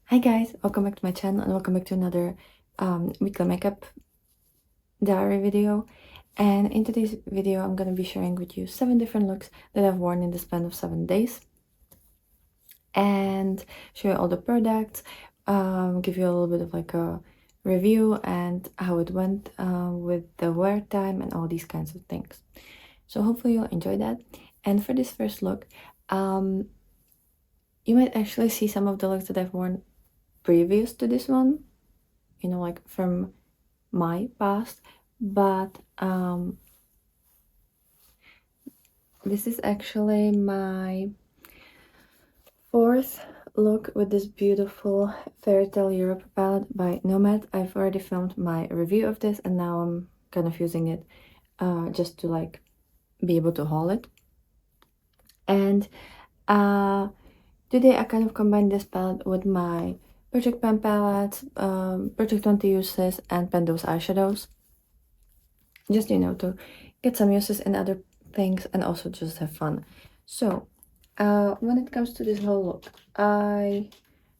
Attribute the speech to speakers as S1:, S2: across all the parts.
S1: Hi guys, welcome back to my channel and welcome back to another weekly makeup diary video. And in today's video I'm going to be sharing with you 7 different looks that I've worn in the span of 7 days and show you all the products, give you a little bit of like a review and how it went with the wear time and all these kinds of things. So hopefully you'll enjoy that. And for this first look, you might actually see some of the looks that I've worn previous to this one, you know, like from my past, but this is actually my 4th look with this beautiful Fairy Tale Europe palette by Nomad. I've already filmed my review of this and now I'm kind of using it just to like be able to haul it. And today I kind of combined this palette with my Project Pan palette, Project 20 uses, and Pendo's eyeshadows. Just, you know, to get some uses in other things and also just have fun. So, when it comes to this whole look, I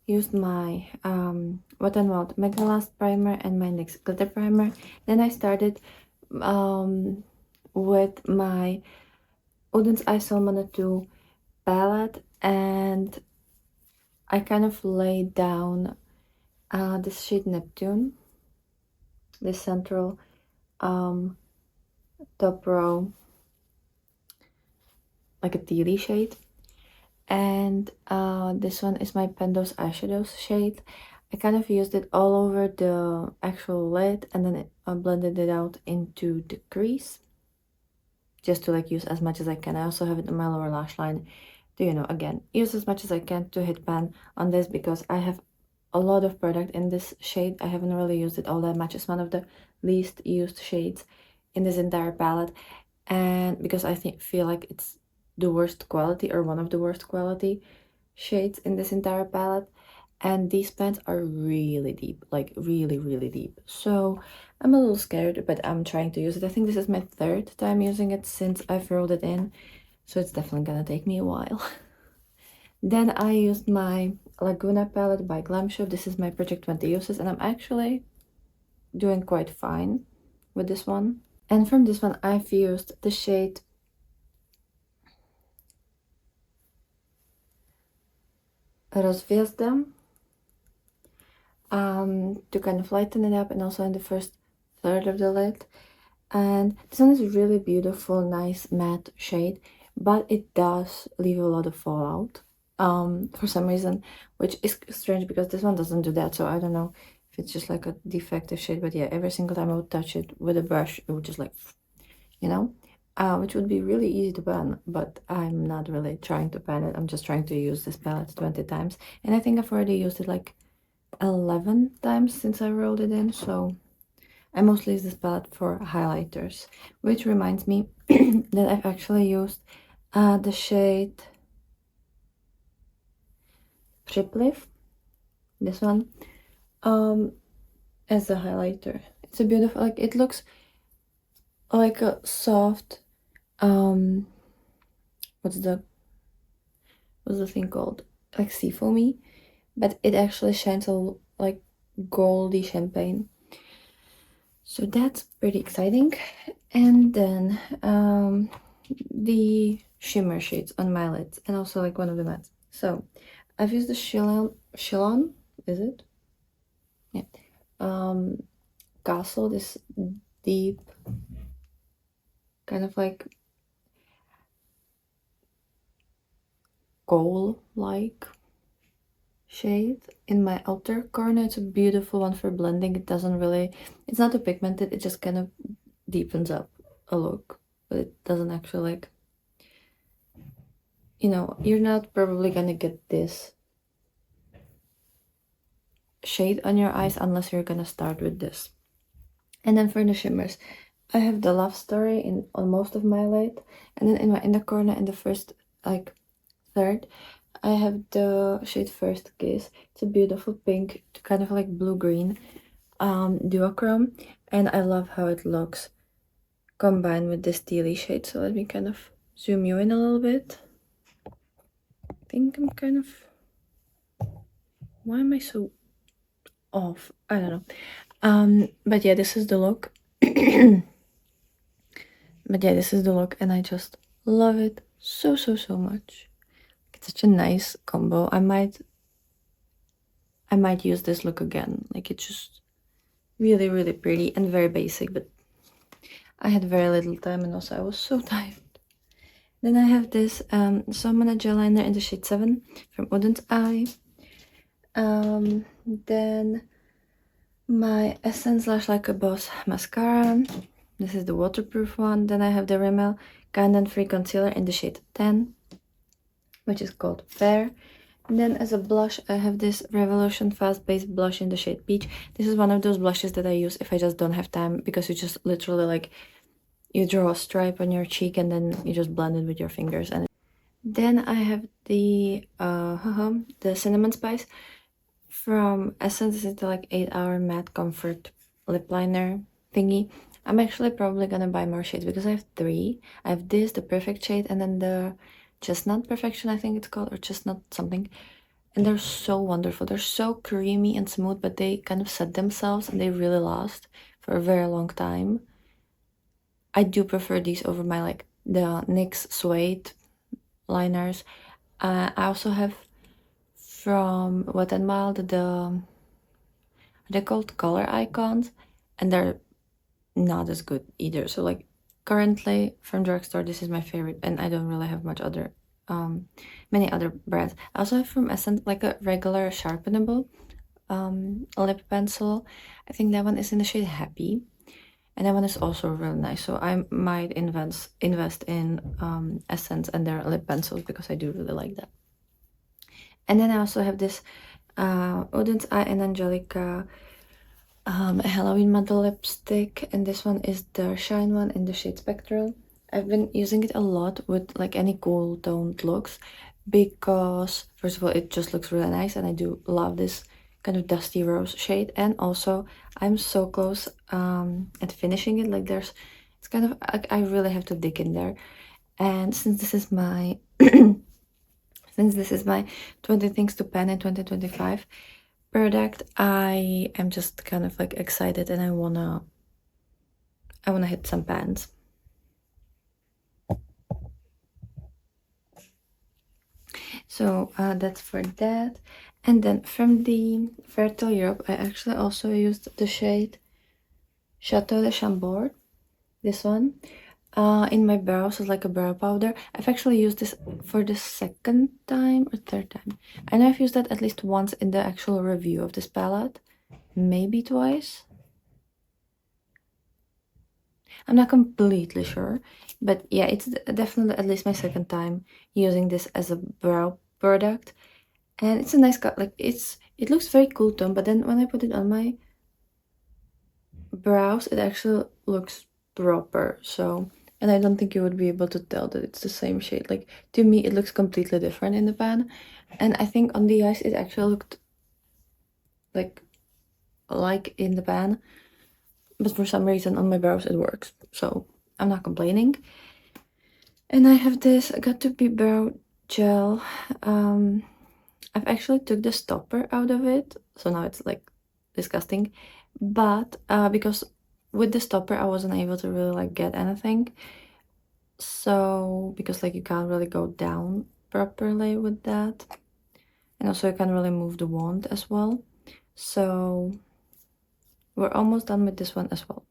S1: used my Wet n Wild Magnificent primer and my NYX glitter primer. Then I started with my Oden's Eye Salmon 2 palette, and I kind of laid down this shade Neptune, this central top row, like a tealy shade. And this one is my Pendo's eyeshadows shade. I kind of used it all over the actual lid and then blended it out into the crease just to like use as much as I can. I also have it on my lower lash line to, you know, again, use as much as I can to hit pan on this because I have a lot of product in this shade. I haven't really used it all that much. It's one of the least used shades in this entire palette, and because I feel like it's the worst quality or one of the worst quality shades in this entire palette. And these pans are really deep, like really deep. So I'm a little scared, but I'm trying to use it. I think this is my 3rd time using it since I've rolled it in, so it's definitely gonna take me a while. Then I used my Laguna palette by Glamshop. This is my Project 20 uses and I'm actually doing quite fine with this one. And from this one I've used the shade Rozviezda to kind of lighten it up, and also in the first third of the lid. And this one is really beautiful, nice matte shade, but it does leave a lot of fallout for some reason, which is strange because this one doesn't do that. So I don't know if it's just like a defective shade, but yeah, every single time I would touch it with a brush it would just like, you know, which would be really easy to pan, but I'm not really trying to pan it. I'm just trying to use this palette 20 times, and I think I've already used it like 11 times since I rolled it in. So I mostly use this palette for highlighters, which reminds me that I've actually used the shade Pripliv, this one, as a highlighter. It's a beautiful, like, it looks like a soft what's the thing called, like seafoamy, but it actually shines a like goldy champagne. So that's pretty exciting. And then the shimmer shades on my lids and also like one of the mattes. So I've used the Shillon, is it? Yeah. Castle, this deep kind of like gold-like shade in my outer corner. It's a beautiful one for blending. It doesn't really, it's not too pigmented, it just kind of deepens up a look, but it doesn't actually like, you know, you're not probably gonna get this shade on your eyes unless you're gonna start with this. And then for the shimmers, I have the Love Story in on most of my lid, and then in my inner corner in the first like third I have the shade First Kiss. It's a beautiful pink, kind of like blue-green duochrome, and I love how it looks combined with this tealy shade. So let me kind of zoom you in a little bit. I think I'm kind of Why am I so off? I don't know. But yeah, this is the look. But yeah, this is the look, and I just love it so, so, so much. It's such a nice combo. I might use this look again. Like, it's just really, really pretty and very basic, but I had very little time, and also I was so tired. Then I have this Somana gel liner in the shade 7 from Wouldn't I. Then my Essence Lash Like a Boss mascara. This is the waterproof one. Then I have the Rimmel Content Free Concealer in the shade 10, which is called Fair. And then as a blush, I have this Revolution Fast Base blush in the shade Peach. This is one of those blushes that I use if I just don't have time, because you just literally, like, you draw a stripe on your cheek and then you just blend it with your fingers. And then I have the Cinnamon Spice from Essence. This is the like 8-hour matte comfort lip liner thingy. I'm actually probably gonna buy more shades because I have 3. I have this, the Perfect shade, and then the Chestnut Perfection, I think it's called, or Chestnut something. And they're so wonderful. They're so creamy and smooth, but they kind of set themselves and they really last for a very long time. I do prefer these over my like the NYX Suede liners. I also have from Wet n Wild they're called color icons, and they're not as good either. So like currently from drugstore, this is my favorite, and I don't really have much other many other brands. I also have from Essence like a regular sharpenable lip pencil. I think that one is in the shade Happy, and that one is also really nice. So I might invest in Essence and their lip pencils because I do really like that. And then I also have this Wouldn't I and Angelica Halloween model lipstick, and this one is the Shine one in the shade Spectral. I've been using it a lot with like any cool toned looks because first of all it just looks really nice, and I do love this kind of dusty rose shade, and also I'm so close at finishing it. Like it's kind of like I really have to dig in there, and since this is my 20 Things to Pen in 2025 product, I am just kind of like excited, and I wanna hit some pans. So that's for that. And then from the Fertile Europe, I actually also used the shade Chateau de Chambord, this one, in my brows as like a brow powder. I've actually used this for the second time or third time. I know I've used that at least once in the actual review of this palette, maybe twice. I'm not completely sure, but yeah, it's definitely at least my second time using this as a brow product. And it's a nice cut. Like it looks very cool tone, but then when I put it on my brows, it actually looks proper. So, and I don't think you would be able to tell that it's the same shade. Like to me, it looks completely different in the pan, and I think on the eyes it actually looked like in the pan, but for some reason on my brows it works. So I'm not complaining. And I have this Got to Be Brow gel. I've actually took the stopper out of it, so now it's like disgusting. But because with the stopper I wasn't able to really like get anything. So because like you can't really go down properly with that. And also you can't really move the wand as well. So we're almost done with this one as well.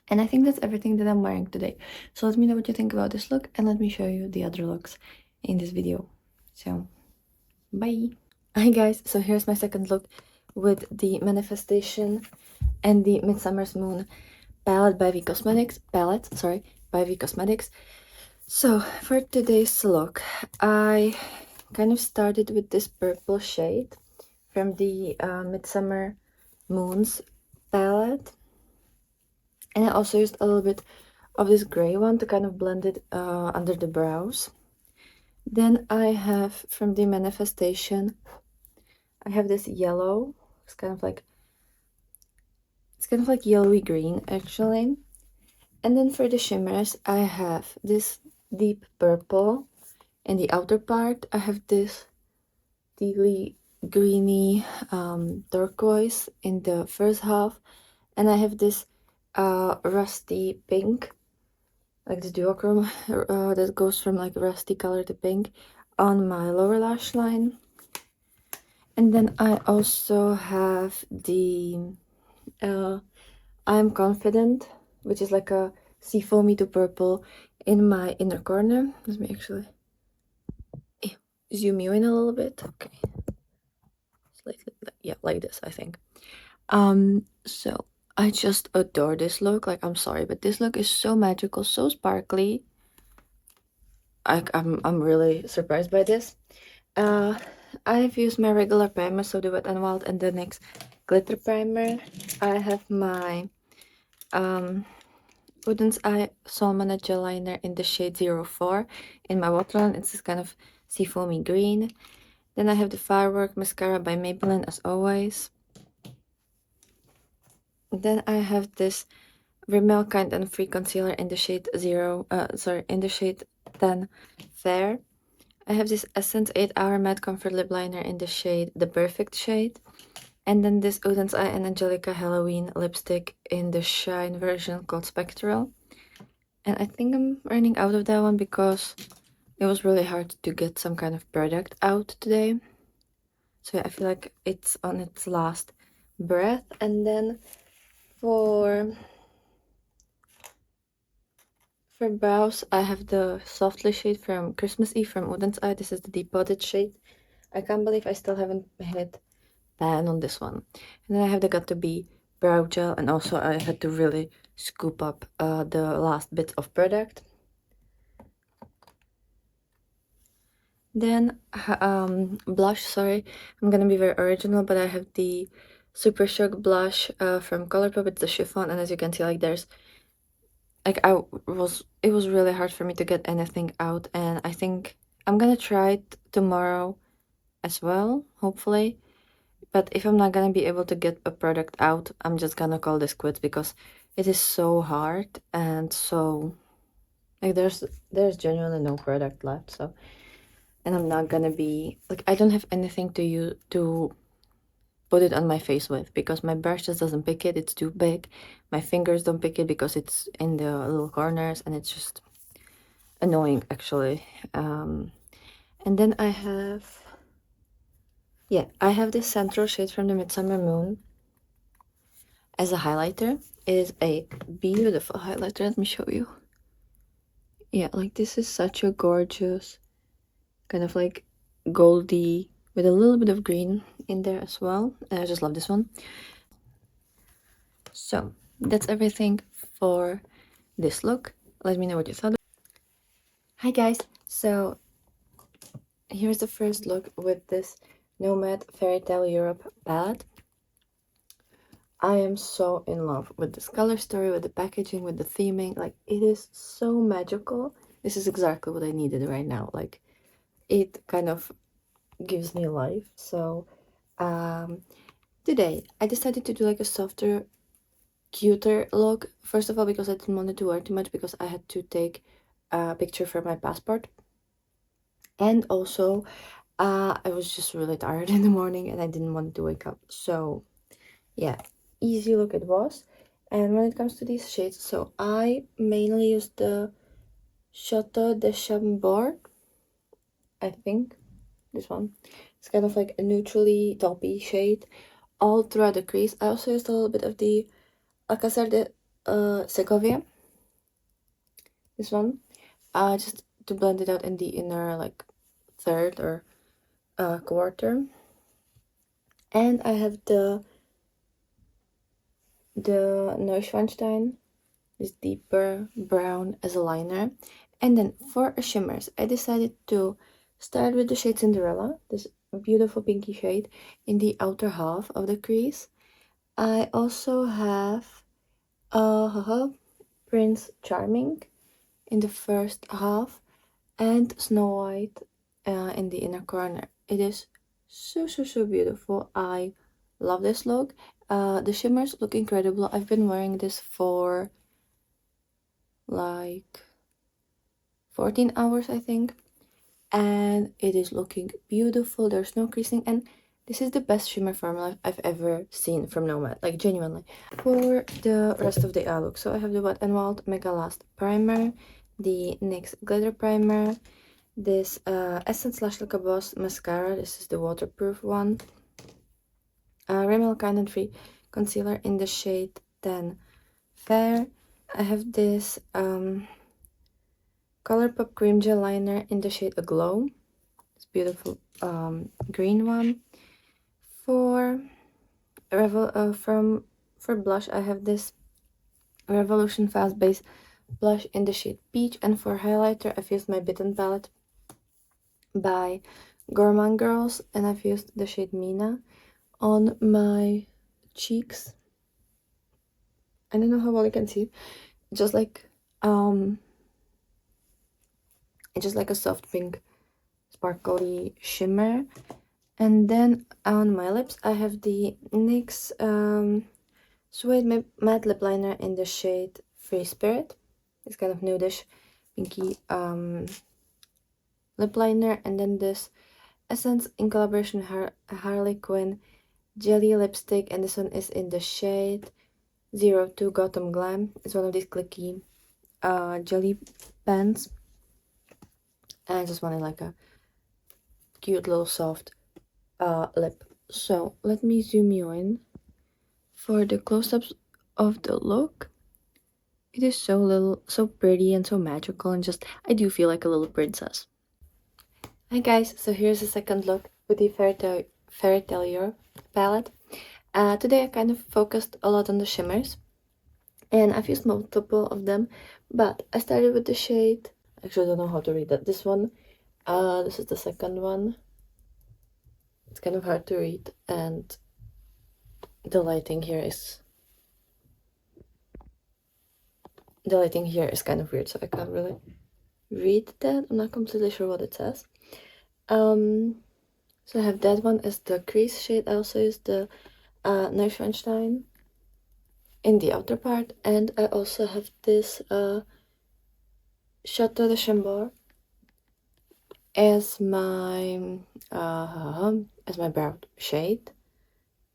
S1: And I think that's everything that I'm wearing today. So let me know what you think about this look, and let me show you the other looks in this video. So bye. Hi guys, so here's my second look with the Manifestation and the Midsummer's Moon palette by V Cosmetics. So for today's look, I kind of started with this purple shade from the Midsummer Moons palette, and I also used a little bit of this gray one to kind of blend it under the brows. Then I have from the Manifestation, I have this yellow. It's kind of like yellowy green actually. And then for the shimmers, I have this deep purple in the outer part. I have this greeny turquoise in the first half, and I have this rusty pink, like the duochrome that goes from like rusty color to pink on my lower lash line. And then I also have the I'm Confident, which is like a seafoamy to purple in my inner corner. Let me actually zoom you in a little bit. Okay, slightly, yeah, like this, I think. So I just adore this look. Like, I'm sorry, but this look is so magical, so sparkly. I'm really surprised by this. I've used my regular primer, so the Wet n Wild and the NYX glitter primer. I have my Wooden's Eye Salmon Gel Liner in the shade 04 in my waterline. It's this kind of seafoamy green. Then I have the Firework mascara by Maybelline, as always. Then I have this Rimmel Kind and Free concealer in the shade in the shade 10 Fair. I have this Essence 8 Hour Matte Comfort Lip Liner in the shade The Perfect Shade. And then this Wooden's Eye and Angelica Halloween lipstick in the Shine version called Spectral. And I think I'm running out of that one because it was really hard to get some kind of product out today. So yeah, I feel like it's on its last breath. And then for brows, I have the Softly shade from Christmas Eve from Wooden's Eye. This is the Deep Potted shade. I can't believe I still haven't hit pan on this one. And then I have the Got to Be brow gel, and also I had to really scoop up the last bit of product. Then blush, sorry, I'm gonna be very original, but I have the Super Shock blush from Colourpop. It's the chiffon, and as you can see, like there's like it was really hard for me to get anything out, and I think I'm gonna try it tomorrow as well, hopefully. But if I'm not gonna be able to get a product out, I'm just gonna call this quits because it is so hard, and so like there's genuinely no product left. So, and I'm not gonna be like, I don't have anything to use to put it on my face with because my brush just doesn't pick it. It's too big. My fingers don't pick it because it's in the little corners, and it's just annoying, actually. And then I have this Central shade from the Midsummer Moon as a highlighter. It is a beautiful highlighter. Let me show you. Yeah, like this is such a gorgeous kind of like goldy with a little bit of green in there as well. And I just love this one. So that's everything for this look. Let me know what you thought. Hi guys, so here's the first look with this Nomad Fairy Tale Europe palette. I am so in love with this color story, with the packaging, with the theming. Like, it is so magical. This is exactly what I needed right now. Like, it kind of gives me life. So today I decided to do like a softer, cuter look. First of all, because I didn't want to wear too much because I had to take a picture for my passport. And also I was just really tired in the morning and I didn't want to wake up. So yeah, easy look it was. And when it comes to these shades, so I mainly use the Chateau de Chambord, I think, this one. It's kind of like a neutrally taupey shade all throughout the crease. I also used a little bit of the Alcázar de Segovia, this one, just to blend it out in the inner like third or quarter. And I have the Neuschwanstein, this deeper brown as a liner. And then for shimmers, I decided to start with the shade Cinderella, this beautiful pinky shade in the outer half of the crease. I also have Prince Charming in the first half and Snow White in the inner corner. It is so beautiful. I love this look. The shimmers look incredible. I've been wearing this for like 14 hours, I think, and it is looking beautiful. There's no creasing, and This is the best shimmer formula I've ever seen from Nomad, like genuinely. For the rest of the eye look, so I have the Wet n Wild Mega Last Primer, the NYX Glitter Primer, this Essence Lash Like a Boss Mascara, this is the waterproof one, Rimmel Kind and Free Concealer in the shade 10 Fair. I have this Colourpop Cream Gel Liner in the shade Aglow, this beautiful green one. For blush, I have this Revolution Fast Base blush in the shade Peach, and for highlighter, I've used my Bitten palette by Gourmand Girls, and I've used the shade Mina on my cheeks. I don't know how well you can see it. Just like it's just like a soft pink sparkly shimmer. And then on my lips, I have the NYX Suede Matte Lip Liner in the shade Free Spirit. It's kind of nudish, pinky lip liner. And then this Essence in collaboration with Harley Quinn Jelly Lipstick. And this one is in the shade 02 Gotham Glam. It's one of these clicky jelly pens. And I just wanted like a cute little soft lip. So let me zoom you in for the close-ups of the look. It is so pretty and so magical, and just I do feel like a little princess. Hi guys, so here's a second look with the Fairy Tale palette. Today I kind of focused a lot on the shimmers, and I've used multiple of them, but I started with the shade, actually I don't know how to read that, this one. This is the second one. It's kind of hard to read, and the lighting here is kind of weird, so I can't really read that. I'm not completely sure what it says. So I have that one as the crease shade. I also use the Neuschwanstein in the outer part, and I also have this Chateau de Chambord as my brow shade.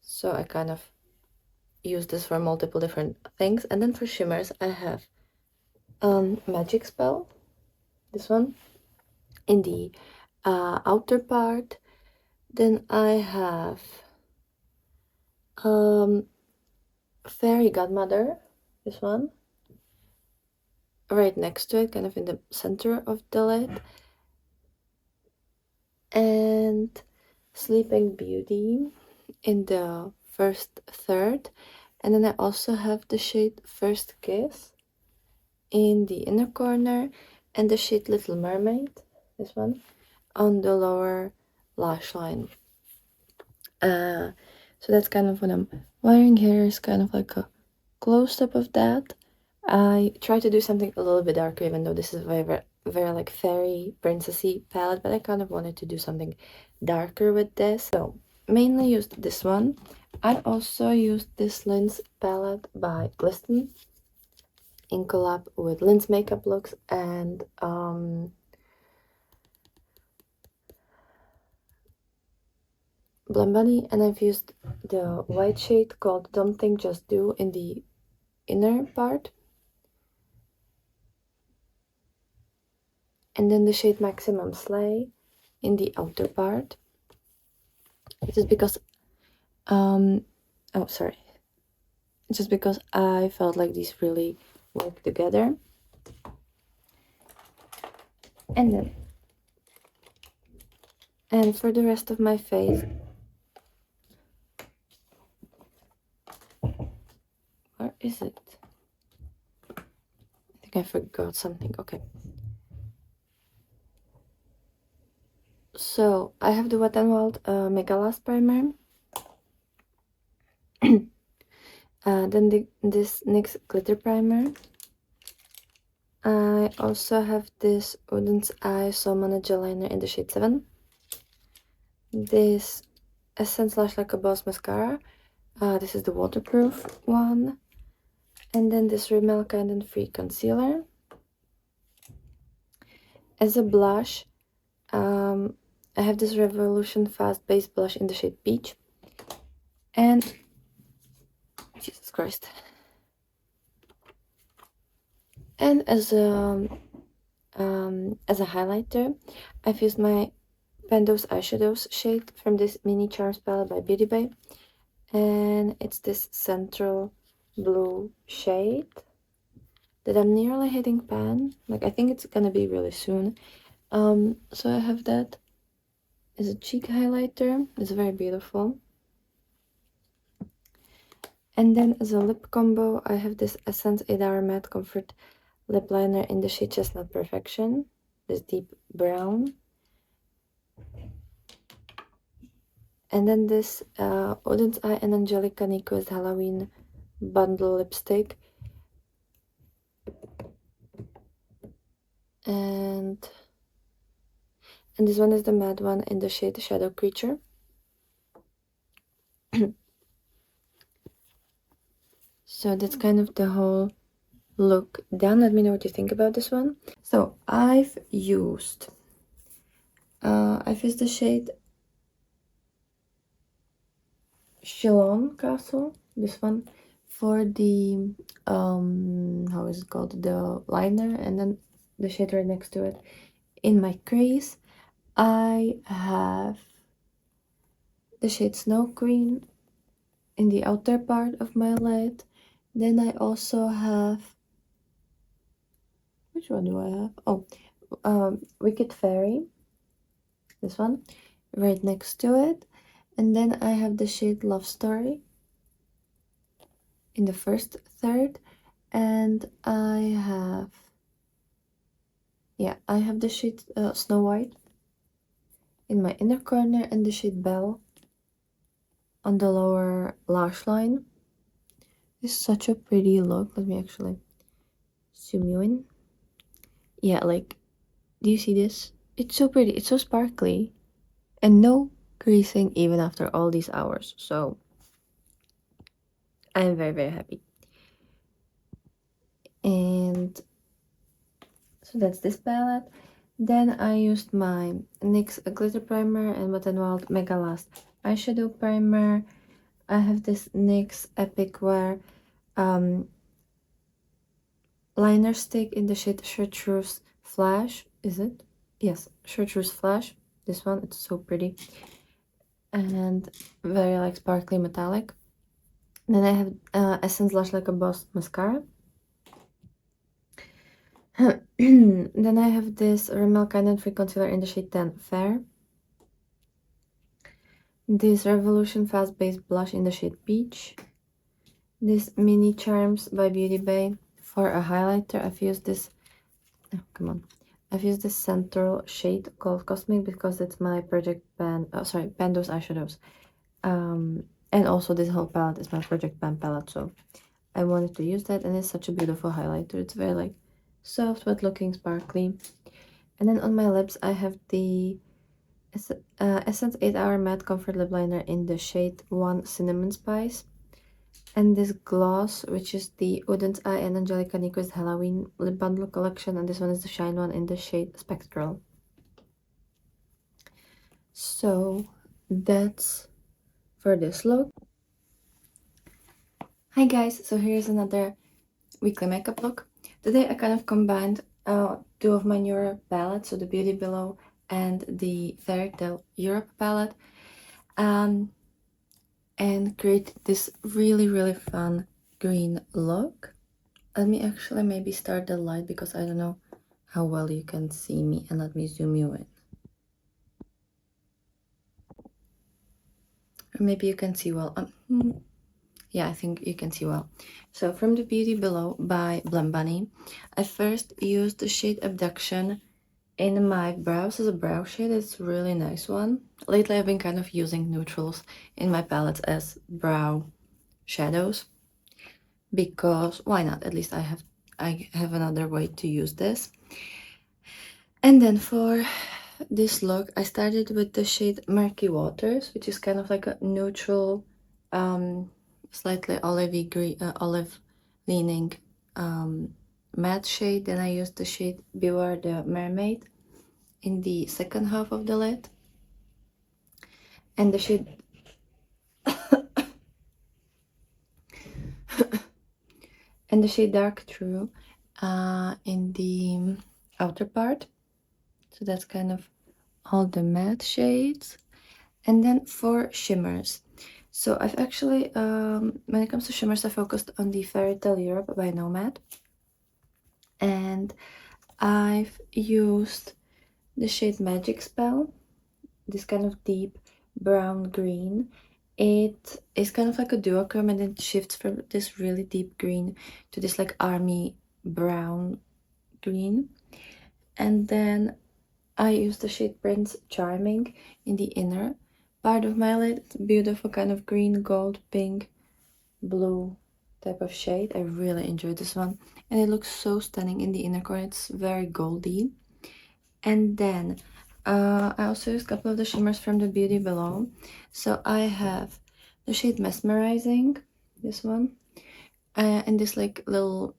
S1: So I kind of use this for multiple different things. And then for shimmers, I have Magic Spell, this one, in the outer part. Then I have Fairy Godmother, this one, right next to it, kind of in the center of the lid. And Sleeping Beauty in the first third. And then I also have the shade First Kiss in the inner corner, and the shade Little Mermaid, this one, on the lower lash line. So that's kind of what I'm wearing here, is kind of like a close-up of that. I try to do something a little bit darker, even though this is very like fairy princessy palette, but I kind of wanted to do something darker with this. So mainly used this one. I also used this Lin's palette by Glisten in collab with Lin's Makeup Looks and Blend Bunny, and I've used the white shade called Don't Think Just Do in the inner part, and then the shade Maximum Slay in the outer part. Just because just because I felt like these really work together. And for the rest of my face, where is it? I think I forgot something. Okay. So I have the Wet n Wild Mega Last Primer. Then this NYX Glitter Primer. I also have this Woodens Eye Salmon Gel Liner in the shade 7. This Essence Lash Like a Boss Mascara. This is the waterproof one. And then this Rimmel Kind and Free Concealer. As a blush, I have this Revolution Fast Base Blush in the shade Peach. And, Jesus Christ. And as a highlighter, I've used my Pendo's Eyeshadows shade from this Mini Charms palette by Beauty Bay. And it's this central blue shade that I'm nearly hitting pan. Like, I think it's gonna be really soon. So I have that as a cheek highlighter. It's very beautiful. And then as a lip combo, I have this Essence 8 Hour Matte Comfort Lip Liner in the shade Chestnut Perfection. This deep brown. And then this Odin's Eye and Angelica Nico's Halloween Bundle Lipstick. And this one is the matte one in the shade Shadow Creature. So that's kind of the whole look done. Let me know what you think about this one. So I've used the shade Shillon Castle, this one, for the how is it called, the liner, and then the shade right next to it in my crease. I have the shade Snow Queen in the outer part of my lid. Then I also have, which one do I have? Oh, Wicked Fairy, this one, right next to it. And then I have the shade Love Story in the first third. And I have the shade Snow White in my inner corner, and the shade Belle on the lower lash line. It's such a pretty look. Let me actually zoom you in. Yeah, like, do you see this? It's so pretty. It's so sparkly. And no creasing even after all these hours. So I'm very, very happy. And so that's this palette. Then I used my NYX Glitter Primer and Wet n Wild Mega Last Eyeshadow Primer. I have this NYX Epic Wear liner stick in the shade Chartreuse Flash. Is it? Yes, Chartreuse Flash. This one, it's so pretty. And very like sparkly metallic. Then I have Essence Lash Like a Boss mascara. Then I have this Rimmel Kind and Free concealer in the shade 10 Fair. This Revolution Fast Base blush in the shade Peach. This Mini Charms by Beauty Bay for a highlighter. I've used this. Oh, come on. I've used this central shade called Cosmic because it's my Project Pan. Oh, sorry, Pando's eyeshadows. And also this whole palette is my Project Pan palette, so I wanted to use that, and it's such a beautiful highlighter. It's very like soft but looking sparkly. And then on my lips I have the Essence 8 Hour Matte Comfort Lip Liner in the shade 1 Cinnamon Spice. And this gloss, which is the Odin's Eye and Angelica Nico's Halloween Lip Bundle collection, and this one is the Shine one in the shade Spectral. So that's for this look. Hi guys, so here's another weekly makeup look. Today I kind of combined two of my newer palettes, so the Beauty Below and the Fairy Tale Europe palette, and create this really, really fun green look. Let me actually maybe start the light because I don't know how well you can see me, and let me zoom you in. Or maybe you can see well. Yeah, I think you can see well. So from the Beauty Below by Blem Bunny, I first used the shade Abduction in my brows as a brow shade. It's a really nice one. Lately I've been kind of using neutrals in my palettes as brow shadows because why not? At least I have another way to use this. And then for this look I started with the shade Murky Waters, which is kind of like a neutral slightly olivey green, olive leaning matte shade. Then I used the shade Beware the Mermaid in the second half of the lid. and the shade and the shade Dark True in the outer part. So that's kind of all the matte shades. And then for shimmers, so I've actually when it comes to shimmers, I focused on the Fairy Tale Europe by Nomad, and I've used the shade Magic Spell, this kind of deep brown green. It is kind of like a duochrome, and then it shifts from this really deep green to this like army brown green. And then I use the shade Prince Charming in the inner part of my lid. It's a beautiful kind of green, gold, pink, blue type of shade. I really enjoy this one, and it looks so stunning in the inner corner. It's very goldy. And then I also use a couple of the shimmers from the Beauty Below. So I have the shade Mesmerizing, this one, and this like little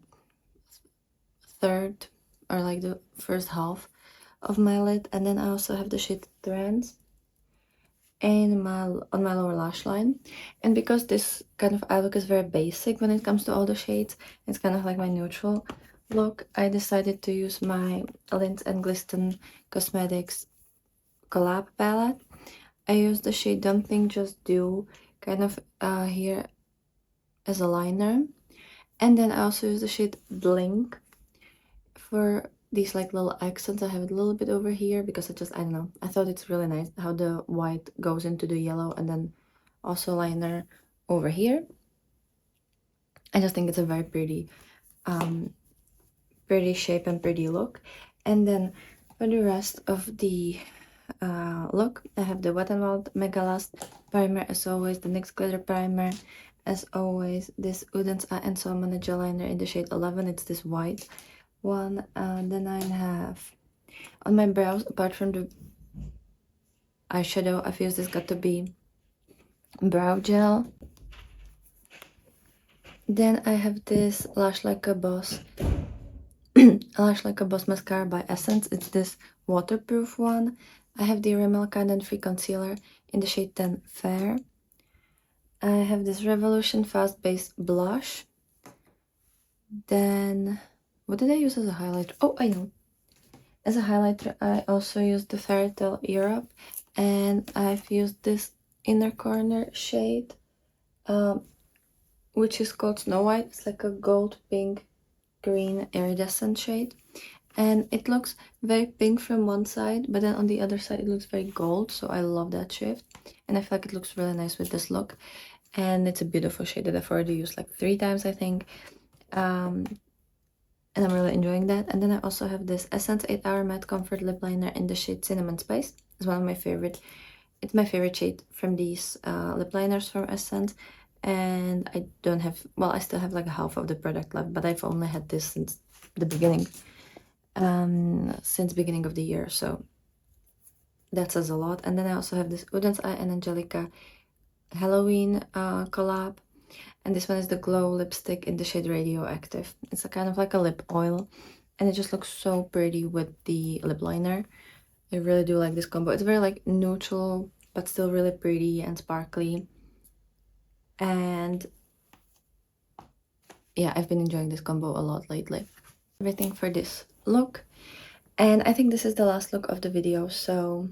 S1: third or like the first half of my lid. And then I also have the shade Trance and on my lower lash line. And because this kind of eye look is very basic when it comes to all the shades, it's kind of like my neutral look, I decided to use my Lindt and Glisten Cosmetics collab palette. I used the shade Don't Think Just Do kind of here as a liner, and then I also use the shade Blink for these like little accents. I have it a little bit over here because I don't know, I thought it's really nice how the white goes into the yellow, and then also liner over here. I just think it's a very pretty pretty shape and pretty look. And then for the rest of the look, I have the Wet n Wild Mega Last primer as always, the NYX glitter primer as always, this Udens Eye and Salmon gel liner in the shade 11. It's this white one. Then I have on my brows, apart from the eyeshadow, I've used this Got To Be brow gel. Then I have this Lash Like a Boss Lash Like a Boss mascara by Essence. It's this waterproof one. I have the Rimmel Kind & Free concealer in the shade 10 Fair. I have this Revolution Fast Base blush. Then what did I use as a highlighter? Oh, I know. As a highlighter, I also used the Fairy Tale Europe, and I've used this inner corner shade, which is called Snow White. It's like a gold, pink, green iridescent shade, and it looks very pink from one side, but then on the other side it looks very gold, so I love that shift, and I feel like it looks really nice with this look. And it's a beautiful shade that I've already used like 3 times, I think. And I'm really enjoying that. And then I also have this Essence 8 Hour Matte Comfort Lip Liner in the shade Cinnamon Spice. It's one of my favorite. It's my favorite shade from these lip liners from Essence. And I don't have, well, I still have like half of the product left, but I've only had this since the beginning, of the year, so that says a lot. And then I also have this Udens Eye and Angelica Halloween collab, and this one is the Glow lipstick in the shade Radioactive. It's a kind of like a lip oil, and it just looks so pretty with the lip liner. I really do like this combo. It's very like neutral but still really pretty and sparkly, and yeah, I've been enjoying this combo a lot lately. Everything for this look, and I think this is the last look of the video, so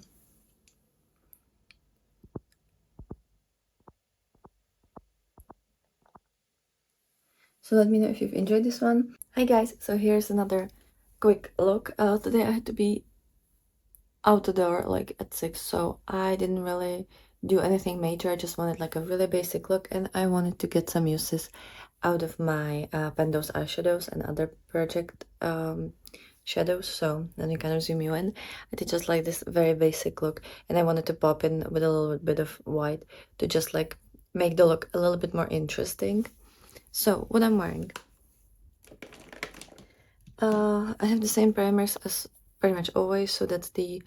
S1: let me know if you've enjoyed this one. Hi guys, so here's another quick look. Today I had to be out the door like at 6, so I didn't really do anything major. I just wanted like a really basic look, and I wanted to get some uses out of my Pendos eyeshadows and other project shadows. So let me kind of zoom you in. I did just like this very basic look, and I wanted to pop in with a little bit of white to just like make the look a little bit more interesting. So what I'm wearing, I have the same primers as pretty much always. So that's the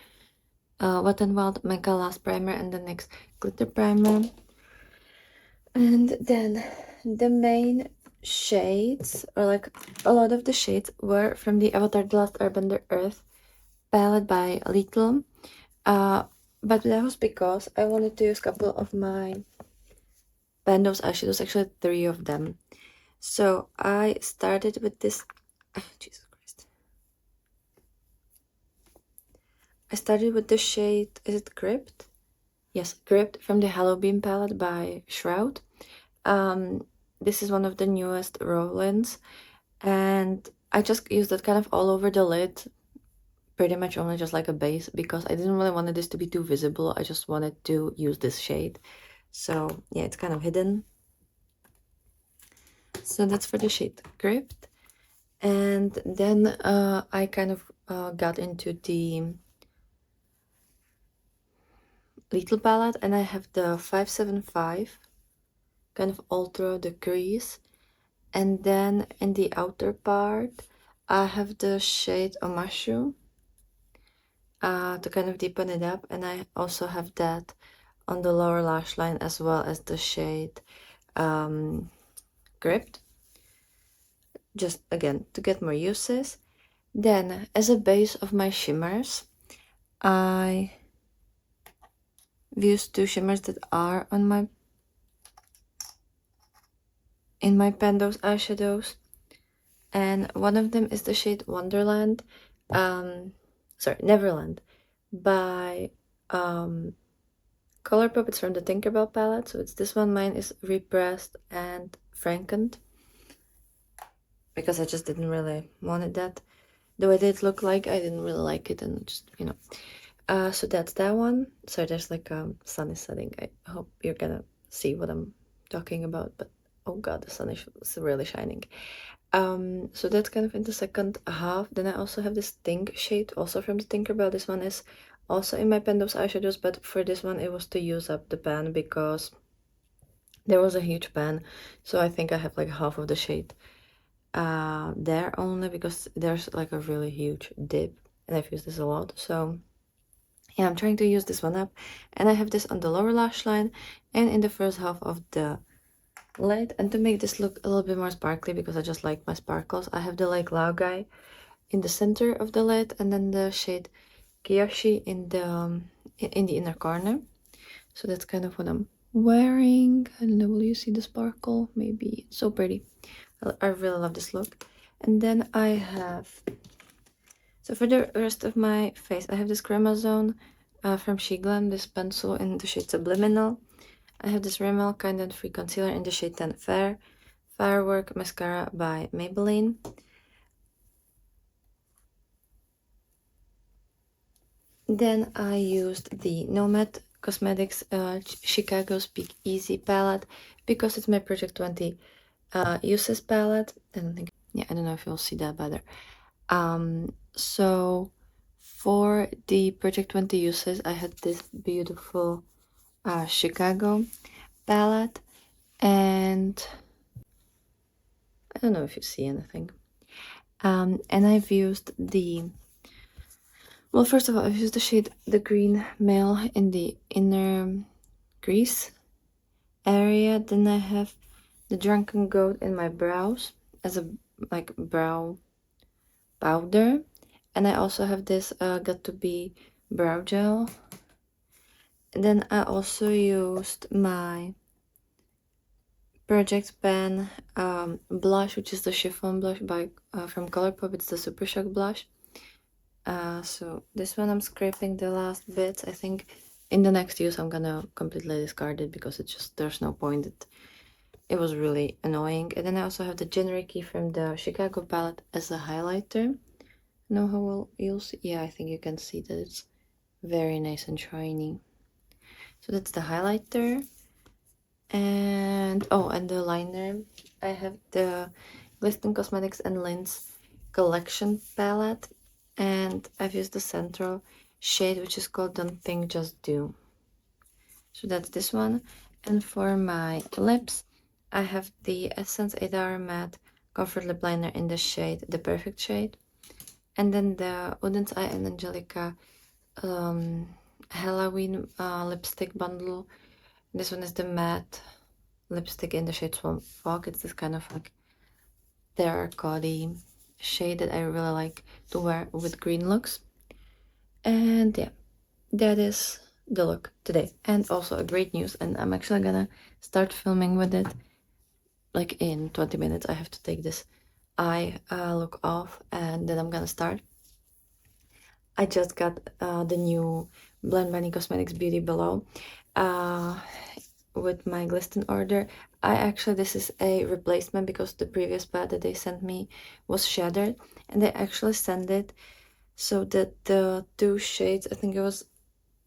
S1: Wet n Wild Mega Last primer and the NYX glitter primer. And then the main shades, or like a lot of the shades, were from the Avatar: The Last Airbender Earth palette by Little. But that was because I wanted to use a couple of my Bandos eyeshadows, actually 3 of them. So I started with this, Jesus Christ. I started with the shade, is it Gripped? Yes, Gripped from the Halloween palette by Shroud. This is one of the newest roll-ins, and I just used it kind of all over the lid, pretty much only just like a base, because I didn't really want this to be too visible. I just wanted to use this shade. So yeah, it's kind of hidden. So that's for the shade Gripped. And then I kind of got into the little palette, and I have the 575 kind of all through the crease, and then in the outer part I have the shade Omashu to kind of deepen it up, and I also have that on the lower lash line as well as the shade Gripped, just again to get more uses. Then as a base of my shimmers, I used 2 shimmers that are on my Bandos eyeshadows, and one of them is the shade Wonderland, sorry, Neverland by Colourpop. It's from the Tinkerbell palette, so it's this one. Mine is Repressed and Frankened, because I just didn't really want that the way it looked like. I didn't really like it, and just, you know. So that's that one. So there's like sun is setting. I hope you're gonna see what I'm talking about, but oh god, the sun is really shining. So that's kind of in the second half. Then I also have this Think shade, also from the Tinkerbell. This one is also in my Pendos eyeshadows, but for this one it was to use up the pan because there was a huge pan. So I think I have like half of the shade there only, because there's like a really huge dip, and I've used this a lot. So yeah, I'm trying to use this one up, and I have this on the lower lash line and in the first half of the lid. And to make this look a little bit more sparkly, because I just like my sparkles, I have the like Lao Guy in the center of the lid, and then the shade Kiyoshi in the inner corner. So that's kind of what I'm wearing. I don't know, will you see the sparkle? Maybe. It's so pretty. I really love this look. And then I have, so for the rest of my face, I have this Chromazone from Shiglam, this pencil in the shade Subliminal. I have this Rimmel Kind and Free Concealer in the shade 10 Fair. Firework mascara by Maybelline. Then I used the Nomad Cosmetics Chicago Speak Easy palette, because it's my Project 20 uses palette. I don't think, yeah, I don't know if you'll see that better. So for the Project 20 uses, I had this beautiful Chicago palette, and I don't know if you see anything. And I've used the, well, first of all, I've used the shade the Green Male in the inner crease area. Then I have the Drunken Goat in my brows as a like brow powder, and I also have this Got to Be brow gel. And then I also used my Project Pan blush, which is the chiffon blush by from Colourpop. It's the Super Shock blush. So this one I'm scraping the last bits. I think in the next use I'm gonna completely discard it, because it's just, there's no point. It was really annoying. And then I also have the generic key from the Chicago palette as a highlighter. Know how well you'll see? Yeah, I think you can see that it's very nice and shiny. So that's the highlighter. And oh, and the liner. I have the Glisten Cosmetics and Lin's collection palette, and I've used the central shade, which is called Don't Think Just Do. So that's this one. And for my lips, I have the Essence 8 Hour Matte Comfort Lip Liner in the shade The Perfect Shade, and then the Woodens Eye and Angelica Halloween lipstick bundle. This one is the matte lipstick in the shade Swamp Fog. It's this kind of like terracotta shade that I really like to wear with green looks. And yeah, that is the look today. And also a great news, and I'm actually gonna start filming with it like in 20 minutes. I have to take this eye look off, and then I'm gonna start. I just got the new Blend by Cosmetics Beauty Below with my Glisten order. This is a replacement because the previous palette that they sent me was shattered, and they actually sent it so that the two shades, I think it was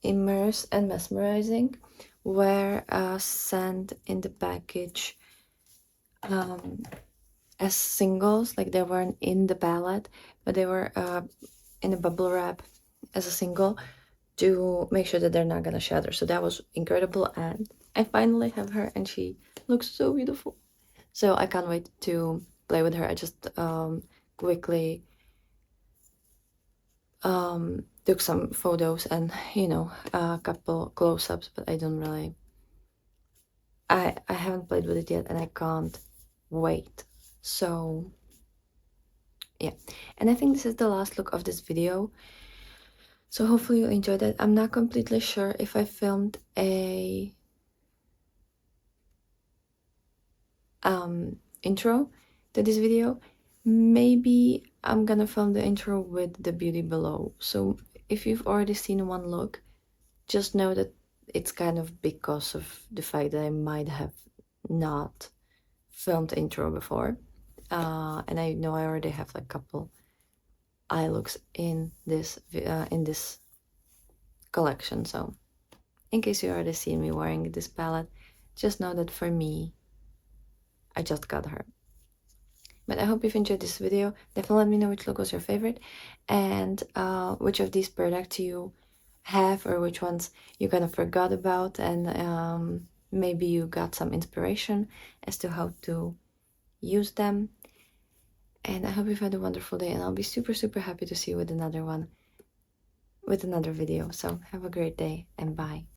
S1: Immerse and Mesmerizing, were sent in the package as singles. Like they weren't in the palette, but they were in a bubble wrap as a single to make sure that they're not gonna shatter. So that was incredible, and I finally have her, and she looks so beautiful. So I can't wait to play with her. I just quickly took some photos and, you know, a couple close-ups, but I don't really, I haven't played with it yet, and I can't wait. So yeah, and I think this is the last look of this video. So hopefully you enjoyed it. I'm not completely sure if I filmed a intro to this video. Maybe I'm gonna film the intro with the beauty below. So if you've already seen one look, just know that it's kind of because of the fact that I might have not filmed the intro before. And I know I already have like a couple eye looks in this collection. So in case you already seen me wearing this palette, just know that for me, I just got her. But I hope you've enjoyed this video. Definitely let me know which look was your favorite, and which of these products you have, or which ones you kind of forgot about, and maybe you got some inspiration as to how to use them. And I hope you've had a wonderful day, and I'll be super, super happy to see you with another one, with another video. So have a great day, and bye.